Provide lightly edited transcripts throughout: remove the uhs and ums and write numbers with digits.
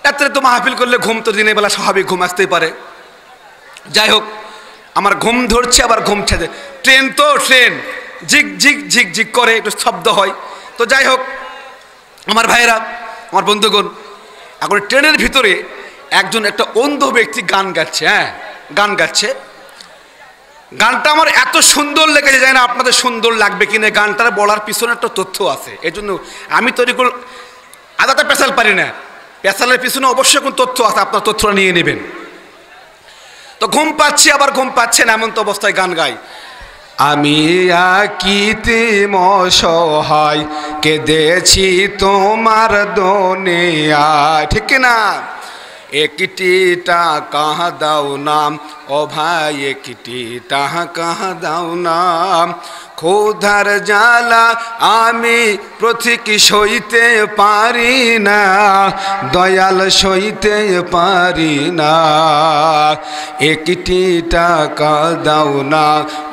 রাত্রে তো মাহফিল করলে ঘুম তো দিনের বেলা স্বাভাবিক ঘুম আসতেই পারে। যাই হোক, আমার ঘুম ধরছে আবার ঘুম ছেড়ে, ট্রেন তো ট্রেন ঝিক ঝিক ঝিক ঝিক করে একটু শব্দ হয়। তো যাই হোক আমার ভাইয়েরা, আমার বন্ধুগণ, এখন ট্রেনের ভিতরে একজন একটা অন্ধ ব্যক্তি গান গাচ্ছে। হ্যাঁ, গান গাচ্ছে। গানটা আমার এত সুন্দর লেগেছে, জানি না আপনাদের সুন্দর লাগবে কিনা। গানটার বলার পিছনে একটা তথ্য আছে, এই জন্য আমি তৈরি করে আদাটা পেশাল পারি না। পেশালের পিছনে অবশ্যই কোন তথ্য আছে, আপনার তথ্যটা নিয়ে নেবেন। তো ঘুম পাচ্ছি আবার ঘুম পাচ্ছেন, এমন তো অবস্থায় গান গাই। আমি আকিতে মসহায় কেঁদেছি তোমার দুনিয়া, ঠিক না? একটি টাকা দাও না ও ভাই, একটি টাকা দাও না, ক্ষুধার জ্বালা আমি প্রতীক সইতে পারি না, দয়াল সইতে পারি না, একটি টাকা দাও না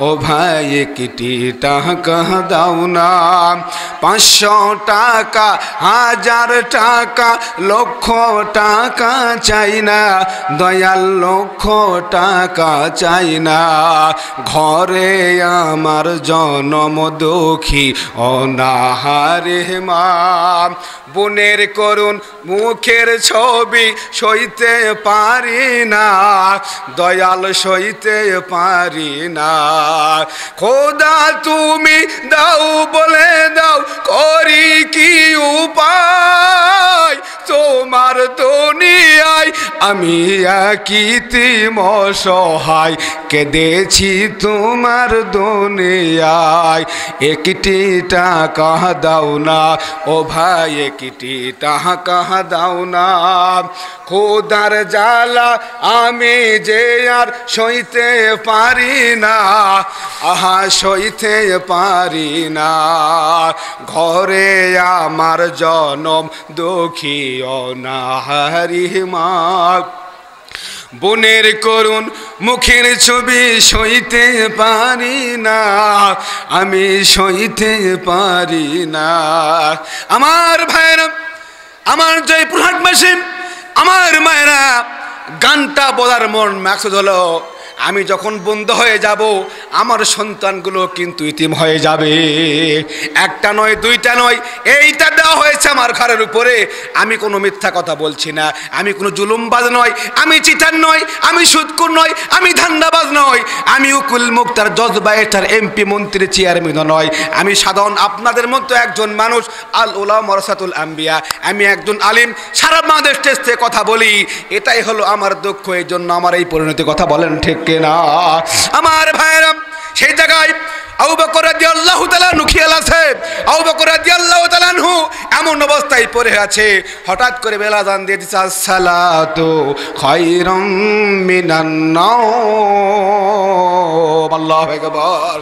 ও ভাই, একটি টাকা দাও না, 500 টাকা 1000 টাকা লক্ষ টাকা চাই না, দয়াল লক্ষ টাকা চাই না, ঘরে আমার জনম দুঃখী অনাহারে মা, বোনের করুণ মুখের ছবি সইতে পারি না, দয়াল সইতে পারি না, খোদা তুমি দাও বলে দাও, করি কি উপায়, তোমার দুনিয়ায় আমি একিতি অসহায় কেঁদেছি তোমার দুনিয়ায়, একটি টাকা দাও না ও ভাই, একটি টাকা দাও না, খোদার জ্বালা আমি যে আর সইতে পারি না, আহা সইতে পারি না, ঘরে আমার জনম দুঃখী অনাহারি মা, বোনের করুণ মুখের ছবি সইতে পারি না, আমি সইতে পারি না। আমার ভাইরা, আমার জয়পুরহাটবাসী, আমার মায়েরা, গানটা বলার মন মাকসুদ হলো আমি যখন বন্ধ হয়ে যাব আমার সন্তানগুলো কিন্তু ইতিম হয়ে যাবে। একটা নয়, দুইটা নয়, এইটা দেওয়া হয়েছে আমার ঘরের উপরে। আমি কোনো মিথ্যা কথা বলছি না, আমি কোনো জুলুমবাজ নয়, আমি চিটার নয়, আমি সুদখোর নয়, আমি ধান্দাবাজ নয়, আমি উকুল মুক্তার জজ বায়েটার এমপি মন্ত্রী চেয়ারম্যান নয়, আমি সাধারণ আপনাদের মতো একজন মানুষ। আল উলামা ওয়ারাসাতুল আম্বিয়া, আমি একজন আলিম, সারা বাংলাদেশ থেকে কথা বলি। এটাই হলো আমার দুঃখ, এই জন্য আমার এই পরিণতি। কথা বলেন ঠিক না? আমার ভাইরা, সেই জায়গায় আবু বকর রাদিয়াল্লাহু তাআলা খেয়াল আছে। আবু বকর রাদিয়াল্লাহু তাআলা এমন অবস্থায় পড়ে আছে, হঠাৎ করে বেলা আযান দিয়ে দিচ্ছে, আসসালাতু খায়রুম মিনান নাওম। আল্লাহু আকবার।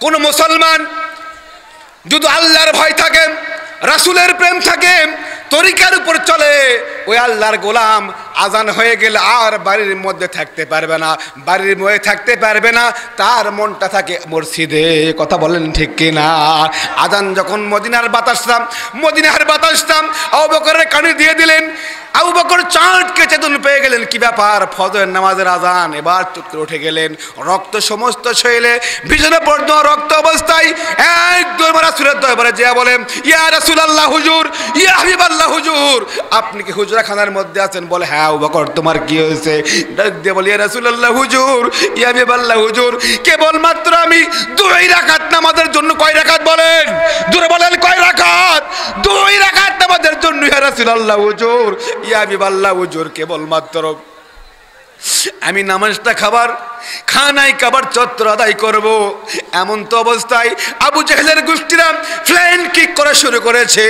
কোন মুসলমান যদি আল্লাহর ভয় থাকে, রাসূলের প্রেম থাকে, তরিকার উপর চলে, ওই আল্লাহর গোলাম আজান হয়ে গেলে আর বাড়ির মধ্যে থাকতে পারবে না, বাড়ির মধ্যে থাকতে পারবে না, তার মনটা থাকে মসজিদে। কথা বলেন ঠিক কিনা? আজান যখন মদিনার বাতাসটা আবু বকরের কানে দিয়ে দিলেন, আবু বকর চাঁদকে চেতন পেয়ে গেলেন। কি ব্যাপার? ফজরের নামাজের আজান। এবার চুপ করে উঠে গেলেন, রক্ত সমস্ত শরীরে ভিজে পড়ত, রক্ত অবস্থায় একদম রাসূলের দরবারে যে বলেন, ইয়া রাসূলুল্লাহ হুজুর, ইয়া হাবিবাল্লাহ হুজুর, আপনি কি হুজরাখানার মধ্যে আছেন? বলে, হ্যাঁ। আবু বকর, তোমার কি হয়েছে? ডাক দিয়ে বলে, ইয়া রাসূলুল্লাহ হুজুর, ইয়া হাবিবাল্লাহ হুজুর, কেবলমাত্র আমি 2 রাকাত নামাজের জন্য। কয় রাকাত বলেন? জোরে বলেন, কয় রাকাত? 2 রাকাত নামাজের জন্য ইয়া রাসূলুল্লাহ হুজুর, ইয়া হাবিবাল্লাহ হুজুর, কেবলমাত্র আমি নামাজটা খানায় কাবার চত্বর আদায় করব। এমন তো অবস্থায় আবু জেহেলের গোষ্ঠীরা প্ল্যান কিক করা শুরু করেছে,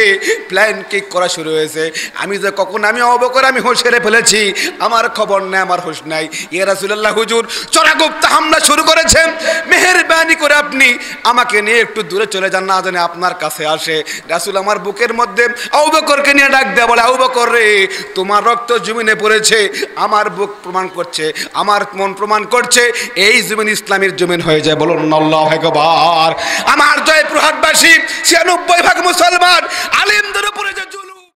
প্ল্যান কিক করা শুরু হয়েছে। আমি যে কখন আমি আবু বকর আমি হোশ হেরে ফেলেছি, আমার খবর নেই, আমার হোশ নাই। ইয়া রাসূলুল্লাহ হুজুর, চোরাগুপ্তা হামলা শুরু করেছে, মেহেরবানি করে আপনি আমাকে নিয়ে একটু দূরে চলে যান, না জানি আপনার কাছে আসে। রাসূল আমার বুকের মধ্যে আবু বকরকে নিয়ে ডাক দেয়া বলে, আবু বকর রে, তোমার রক্ত জমিনে পড়েছে, আমার বুক প্রমাণ করছে, আমার মন প্রমাণ করছে, এই জমিন ইসলামের জমিন হয়ে যায়। বলুন আল্লাহু আকবার। আমার জয়পুরহাটবাসী 96% মুসলমান,